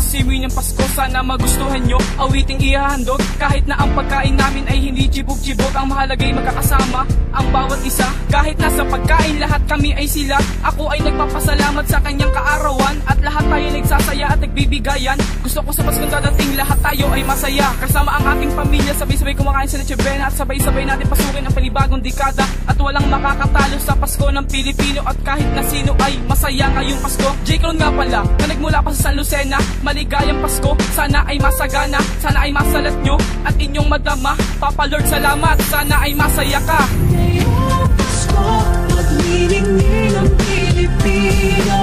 Simoy ng Pasko, sana magustuhan nyo. Awiting ihahandog, kahit na ang pagkain namin ay hindi jibog-jibog. Ang mahalagay magkakasama ang bawat isa. Kahit nasa pagkain, lahat kami ay sila. Ako ay nagpapasalamat sa kanyang kaarawan, at lahat tayo nagsasaya at nagbibigayan. Gusto ko sa Paskong dadating, lahat tayo ay masaya. Kasama ang ating pamilya, sabay-sabay kumakain sa Noche Buena, at sabay-sabay natin pasukin ang panibagong dekada. At walang makakatalo sa Pasko ng Pilipino, at kahit na sino ay masaya ngayong Pasko. J-Crown nga pala, na nagmula pa sa San Lucena. Maligayang Pasko, sana ay masagana, sana ay masalat nyo at inyong madama. Papa Lord, salamat, sana ay masaya ka. Ngayong Pasko, maglilingning ang Pilipino.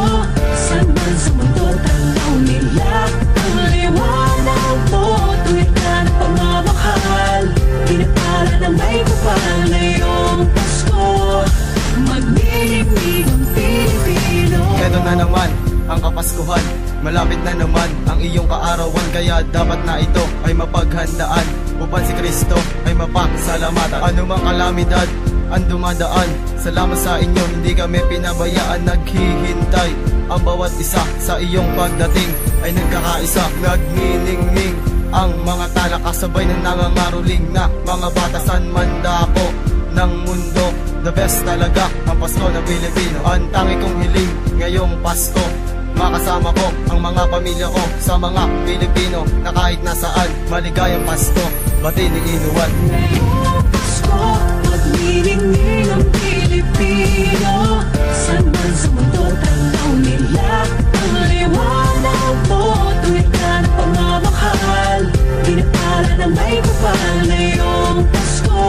Saan man sa mundo, tanaw nila ang liwanag mo. Tuwid ka ng pagmamahal, pinapala ng may kapal. Ngayong Pasko, maglilingning ang Pilipino. Ito na naman ang Kapaskuhan, malapit na naman ang iyong kaarawan, kaya dapat na ito ay mapaghandaan upang si Kristo ay mapagsalamatan. Anumang kalamidad ang dumadaan, salamat sa inyo, hindi kami pinabayaan. Naghihintay ang bawat isa sa iyong pagdating, ay nagkakaisa, nagniningning ang mga tala, kasabay ng nangangaruling na mga batasan mandako ng mundo. The best talaga ang Pasko ng Pilipino. Ang tangi kong hiling ngayong Pasko, makasama ko ang mga pamilya ko sa mga Pilipino na kahit nasaan. Maligayang Pasko, bati ni Inuwan. Ngayong Pasko, maglilingning ang Pilipino. Saan man sa mundo, tanaw nila ang liwanag mo. Tuwid ka ng pagmamahal, pinapala ng may kapal. Ngayong Pasko,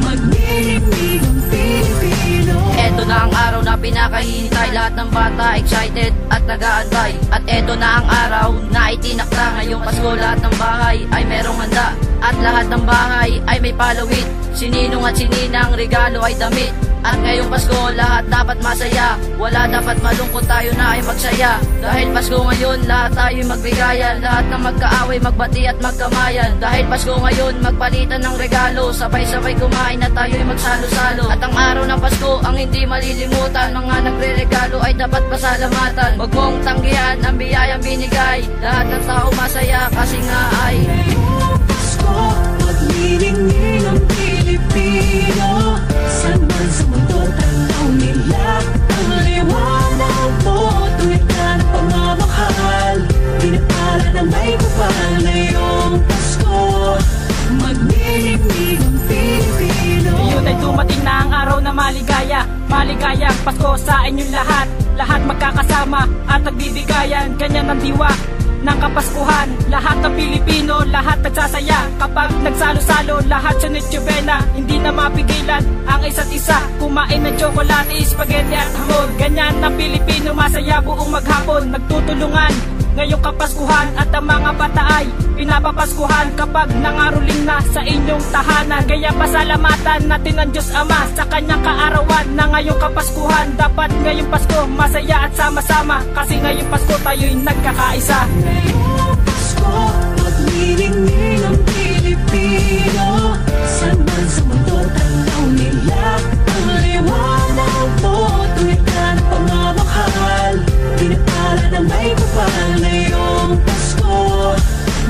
maglilingning ang Pilipino. Eto na ang araw na pinakahihintay, lahat ng bata excited at nag-aantay. At eto na ang araw na itinakda, ngayong Pasko lahat ng bahay ay merong handa, at lahat ng bahay ay may palawit. Sininong at sininang regalo ay damit. At ngayong Pasko lahat dapat masaya, wala dapat malungkot, tayo na ay magsaya. Dahil Pasko ngayon lahat tayo magbigayan, lahat ng magkaaway magbati at magkamayan. Dahil Pasko ngayon magpalitan ng regalo, sabay-sabay kumain at tayo ay magsalo-salo. At ang araw ng Pasko ang hindi malilimutan, mga nagre-regalo ay dapat pasalamatan. Huwag mong tanggihan ang biyayang binigay, lahat ng tao masaya kasi nga ay ngayong Pasko, maglilingning ang Pilipino. Saan man sa mundo, tanaw nila ang liwanag mo. Tuwid ka ng pagmamahal, pinapala ng may kapal. Ngayong Pasko, maglilingning ang Pilipino. Iyon ay dumating na ang araw na maligaya. Maligayang Pasko sa inyong lahat, lahat magkakasama at nagbibigayan. Ganyan ang diwa ng Kapaskuhan, lahat ng Pilipino, lahat nagsasaya. Kapag nagsalo-salo, lahat sa Noche Buena, hindi na mapigilan ang isa't isa. Kumain ng tsokolate, spaghetti at hamon. Ganyan ang Pilipino, masaya buong maghapon. Nagtutulungan ngayong Kapaskuhan, at ang mga bata ay pinapapaskuhan kapag nangaruling na sa inyong tahanan. Kaya pasalamatan natin ang Diyos Ama sa kanyang kaarawan na ngayong Kapaskuhan. Dapat ngayong Pasko masaya at sama-sama, kasi ngayong Pasko tayo'y nagkakaisa. Ngayong Pasko, maglilingning ang Pilipino. Saan man sa mundo, tanaw nila ang liwanag mo. Tuwid ka ng pagmamahal, pinapala ng may kapal. Ngayong Pasko,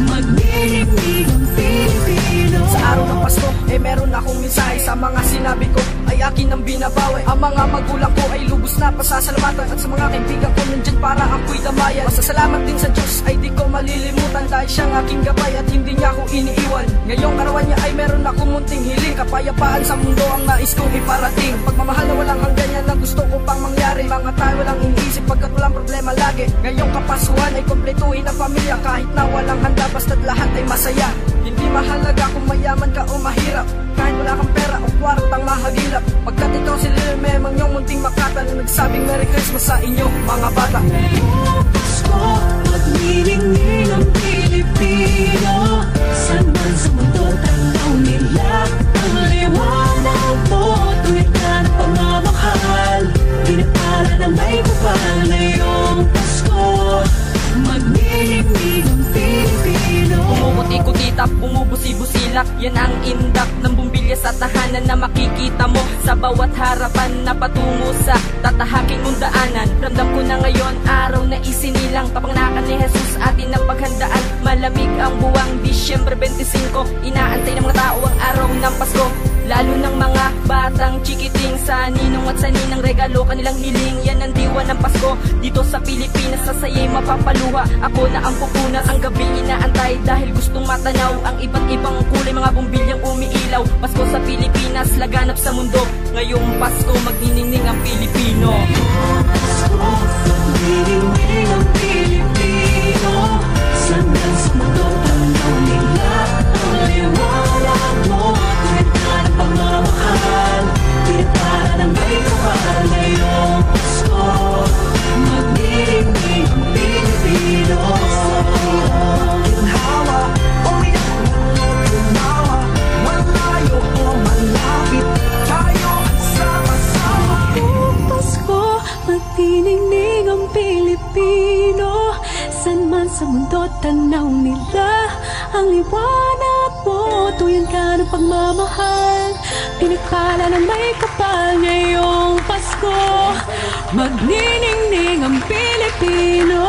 maglilingning ang Pilipino. Sa araw ng Pasko, meron akong mensahe. Sa mga sinabi ko ay akin ang binabawi. Ang mga magulang ko ay lubos na pasasalamatan, at sa mga kaibigan ko nandyan para ako'y damayan. Masasalamat din sa Diyos ay di ko malilimutan, dahil siyang aking gabay at hindi niya ako iniiwan. Ngayong karawan niya ay meron akong munting hiling, kapayapaan sa mundo ang nais kong iparating. Pagmamahal na walang hanggan, yan ang gusto ko pang mangyari. Mga tayo walang iniisip pagkat walang problema lagi. Ngayong Kapaskuhan ay kompletuhin ang pamilya, kahit na walang handa basta't lahat ay masaya. Hindi mahalaga kung mayaman ka o mahirap, kahit wala kang pera o kwartang mahagilap, pagkat ikaw si Lil Memang yung munting makatan na nagsabing Merry Christmas sa inyo mga bata. Ngayong Pasko, maglilingning ang Pilipino. Saan man sa mundo, tanaw nila pilak. Yan ang indak ng bumbilya sa tahanan na makikita mo sa bawat harapan na patungo sa tatahaking mong daanan. Ramdam ko na ngayon, araw na isinilang, kapanganakan ni Jesus atin ang paghandaan. Malamig ang buwang Disyembre 25, inaantay ng mga tao ang araw ng Pasko. Lalo ng mga batang chikiting, sa ninong at sa ninang regalo kanilang hiling. Yan ang diwa ng Pasko dito sa Pilipinas, sa saya'y mapapaluha. Ako na ang pupunas, ang gabi inaantay dahil gustong matanaw ang iba't ibang kulay, mga bumbilyang umiilaw. Pasko sa Pilipinas, laganap sa mundo. Ngayong Pasko, magniningning ang Pilipino. Ngayong Pasko, magniningning ang Pilipino. Saan man sa mundo, tanaw nila ang liwanag mo. Tuwid ka ng pagmamahal, pinagpala ng may kapal. Ngayong Pasko, magniningning ang Pilipino. Ginhawa, umiyak na tumawa, malayo o malapit, tayo sama-sama. Ngayong Pasko, magniningning ang Pilipino. Saan man sa mundo, tanaw nila ang liwanag mo. Tuyan ka ng pagmamahal, pinagpala ng may kapal. Ngayong Pasko, magniningning ang Pilipino.